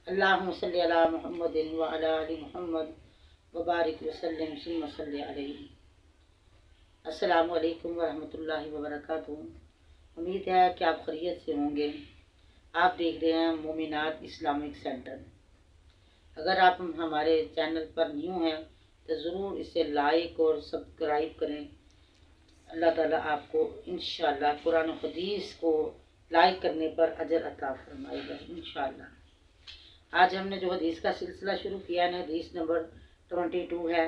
अल्लाहुम्मा सल्ली अला मुहम्मदिन व अला आलि मुहम्मद व बारिक वसल्लिम सुम्मा सल्ली अलैहि। अस्सलामु अलैकुम व रहमतुल्लाहि व बरकातुहू। उम्मीद है कि आप खैरियत से होंगे। आप देख रहे हैं मोमिनात इस्लामिक सेंटर। अगर आप हमारे चैनल पर न्यू हैं तो ज़रूर इसे लाइक और सब्सक्राइब करें। अल्लाह ताला आपको इंशाअल्लाह कुरान और हदीस को लाइक करने पर अजर अता फरमाएगा इंशाअल्लाह। आज हमने जो हदीस का सिलसिला शुरू किया है, हदीस नंबर 22 है,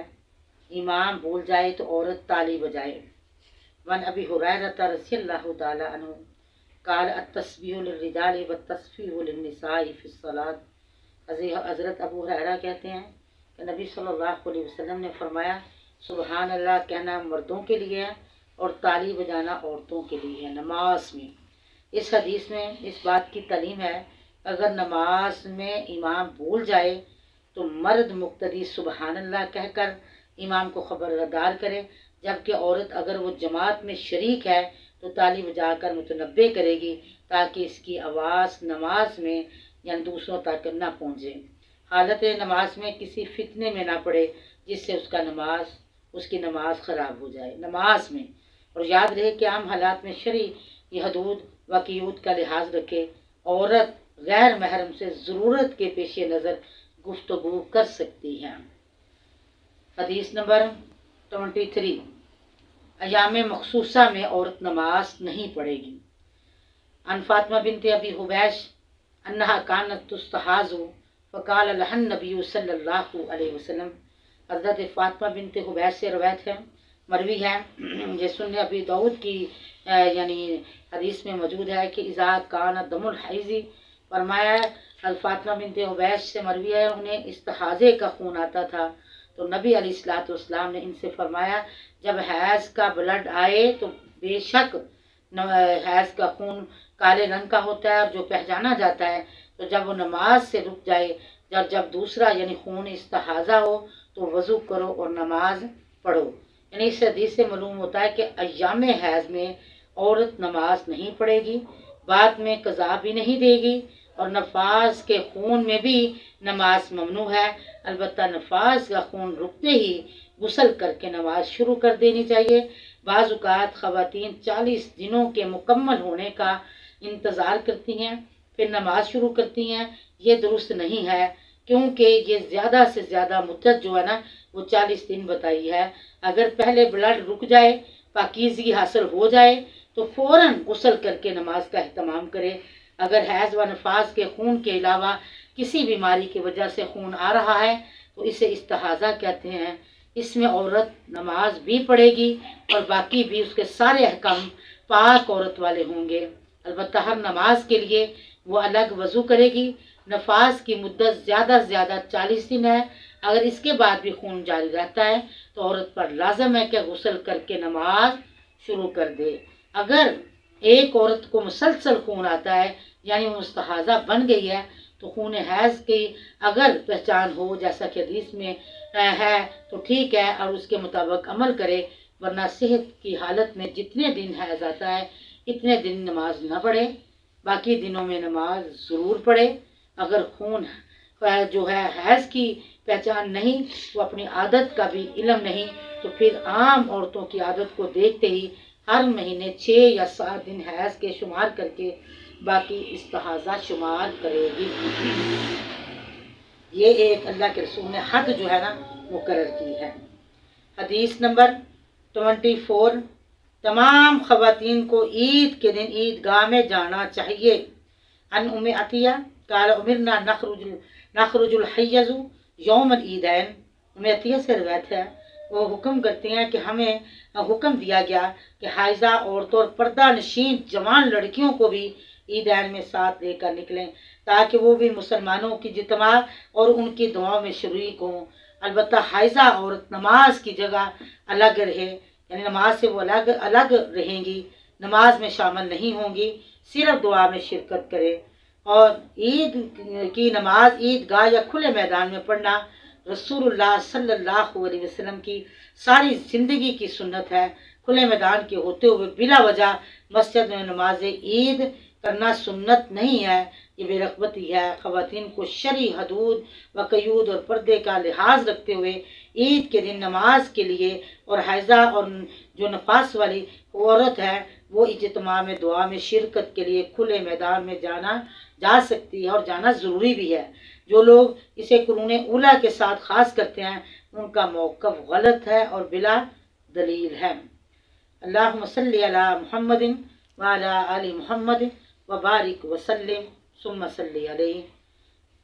इमाम भूल जाए तो औरत ताली बजाए। वन अबी हुरैरा रज़ियल्लाहु ताला अन्हु क़ाल अत-तस्बीहु लिर्रिजालि वत-तस्बीहु लिन्निसाइ फ़िस्सलात। हज़रत अबू हुरैरा कहते हैं कि नबी सल्लल्लाहु अलैहि वसल्लम ने फरमाया, सुबहान अल्लाह कहना मर्दों के लिए है और ताली बजाना औरतों के लिए है नमाज में। इस हदीस में इस बात की तालीम है, अगर नमाज में इमाम भूल जाए तो मर्द मुक्तदी सुबहान अल्लाह कहकर इमाम को खबरदार करे, जबकि औरत अगर वो जमात में शरीक है तो ताली बजाकर मुतनब्बे करेगी ताकि इसकी आवाज़ नमाज में या दूसरों तक न पहुँचे। हालत नमाज में किसी फितने में ना पड़े जिससे उसकी नमाज ख़राब हो जाए नमाज में। और याद रहे कि आम हालात में शरी हदूद व क़ियूद का लिहाज रखे। औरत गैर महरम से ज़रूरत के पेश नज़र गुफ्तगू कर सकती है। हदीस नंबर 23, अयाम मखसूसा में औरत नमाज नहीं पढ़ेगी। अन फातिमा बिनत अबी हुबैश अन्नहा कानत तुस्तहाज़ु फ़क़ाल लहन नबी सल्लल्लाहु अलैहि वसल्लम। हज़रत फातिमा बिनत हुबैश से रवायत है, मरवी है, ये सुन्ने अबी दाऊद की यानी हदीस में मौजूद है कि इज़ा कान दमुल हैज़ी, फरमाया फातिमा बिनत हुबैश से मरवी है, उन्हें इस्तिहाज़े का खून आता था तो नबी अलैहिस्सलातु वस्सलाम ने इनसे फरमाया, जब हैज़ का ब्लड आए तो बेशक हैज़ का खून काले रंग का होता है और जो पहचाना जाता है, तो जब वो नमाज से रुक जाए, जब दूसरा यानी खून इस्तिहाज़ा हो तो वज़ू करो और नमाज पढ़ो। यानी इस हदीस से मालूम होता है कि अय्याम हैज़ में औरत नमाज नहीं पढ़ेगी, बाद में कज़ा भी नहीं देगी और नफास के खून में भी नमाज ममनू है। अलबत्ता नफास का खून रुकते ही गुस्ल करके नमाज शुरू कर देनी चाहिए। बाज़ औक़ात ख़वातीन 40 दिनों के मुकम्मल होने का इंतज़ार करती हैं फिर नमाज शुरू करती हैं। ये दुरुस्त नहीं है, क्योंकि ये ज़्यादा से ज़्यादा मुद्दत जो है ना वो 40 दिन बताई है। अगर पहले ब्लड रुक जाए, पाकीज़गी हासिल हो जाए तो फ़ौरन गुस्ल करके नमाज का एहतमाम करे। अगर हैज़ व नफास के खून के अलावा किसी बीमारी की वजह से खून आ रहा है तो इसे इस्तिहाज़ा कहते हैं। इसमें औरत नमाज भी पढ़ेगी और बाकी भी उसके सारे अहकाम पाक औरत वाले होंगे। अलबत्ता हर नमाज के लिए वो अलग वज़ू करेगी। नफास की मुद्दत ज़्यादा से ज़्यादा 40 दिन है। अगर इसके बाद भी खून जारी रहता है तो औरत पर लाजम है कि गुस्ल करके नमाज शुरू कर दे। अगर एक औरत को मुसलसल खून आता है यानी मुस्तहाज़ा बन गई है तो खून हैज़ की अगर पहचान हो, जैसा कि हदीस में है, तो ठीक है और उसके मुताबिक अमल करे, वरना सेहत की हालत में जितने दिन हैज़ आता है इतने दिन नमाज न पढ़े, बाकी दिनों में नमाज ज़रूर पढ़े। अगर खून जो है हैज़ की पहचान नहीं, वो अपनी आदत का भी इल्म नहीं, तो फिर आम औरतों की आदत को देखते ही हर महीने 6 या 7 दिन हैज़ के शुमार करके बाकी इस्तिहाज़ा शुमार करेगी। ये एक अल्लाह के रसूल ने हद जो है ना मुकर्रर की है। हदीस नंबर 24, तमाम ख़वातीन को ईद के दिन ईदगाह में जाना चाहिए। अन उम्मे अतिया काल उमिरना नखरुजुल हय्यज़ु यौमल ईदैन। उम्मे अतिया से रवायत है, वो हुक्म करती हैं कि हमें हुक्म दिया गया कि हाइजा औरतों और पर्दा नशीन जवान लड़कियों को भी ईदैन में साथ लेकर निकलें ताकि वो भी मुसलमानों की जितमा और उनकी दुआओं में शरीक हों। अलबत्ता हाइजा औरत नमाज की जगह अलग रहे, यानी नमाज से वो अलग अलग रहेंगी, नमाज में शामिल नहीं होंगी, सिर्फ दुआ में शिरकत करे। और ईद की नमाज ईदगाह या खुले मैदान में पढ़ना रसूलुल्लाह सल्लल्लाहु अलैहि वसल्लम की सारी ज़िंदगी की सुन्नत है। खुले मैदान के होते हुए बिला वजह मस्जिद में नमाज ईद करना सुन्नत नहीं है, ये बेरग़बती है। ख़वातीन को शरई हदूद व क़यूद और पर्दे का लिहाज रखते हुए ईद के दिन नमाज के लिए और हैज़ा और जो नफास वाली औरत है वो इज्तिमा में दुआ में शिरकत के लिए खुले मैदान में जाना जा सकती है और जाना ज़रूरी भी है। जो लोग इसे कुरूने उला के साथ ख़ास करते हैं उनका मौक़िफ़ गलत है और बिला दलील है। अल्लाहुम्मा सल्ली अला मुहम्मदिन व अला आलि मुहम्मद व बारिक व सल्लिम सुम्मा सल्ली अलैहि।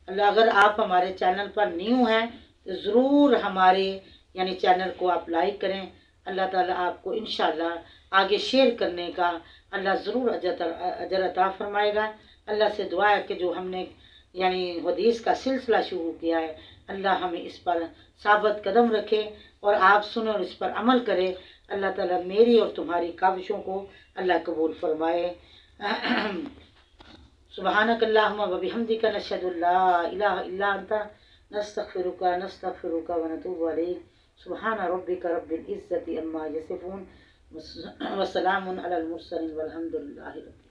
अल्लाह, अगर आप हमारे चैनल पर न्यू हैं तो ज़रूर हमारे यानी चैनल को आप लाइक करें। अल्लाह ताला आपको इंशाअल्लाह आगे शेयर करने का अल्लाह ज़रूर अजर अता फरमाएगा। अल्लाह से दुआ है कि जो हमने यानी हदीस का सिलसिला शुरू किया है अल्लाह हमें इस पर साबित कदम रखे और आप सुने और इस पर अमल करें। अल्लाह ताला मेरी और तुम्हारी काविशों को अल्लाह कबूल फरमाए। सुब्हानकल्लाहुम्मा व बिहम्दिका नशहदु अल्ला इलाहा इल्ला अंता नस्तगफिरुका व नतूबु अलैक। सुब्हान रब्बिका रब्बिल इज्जति अम्मा यसिफून व सलामुन अलल मुरसलीन वल्हम्दुलिल्लाहि रब्बिल आलमीन।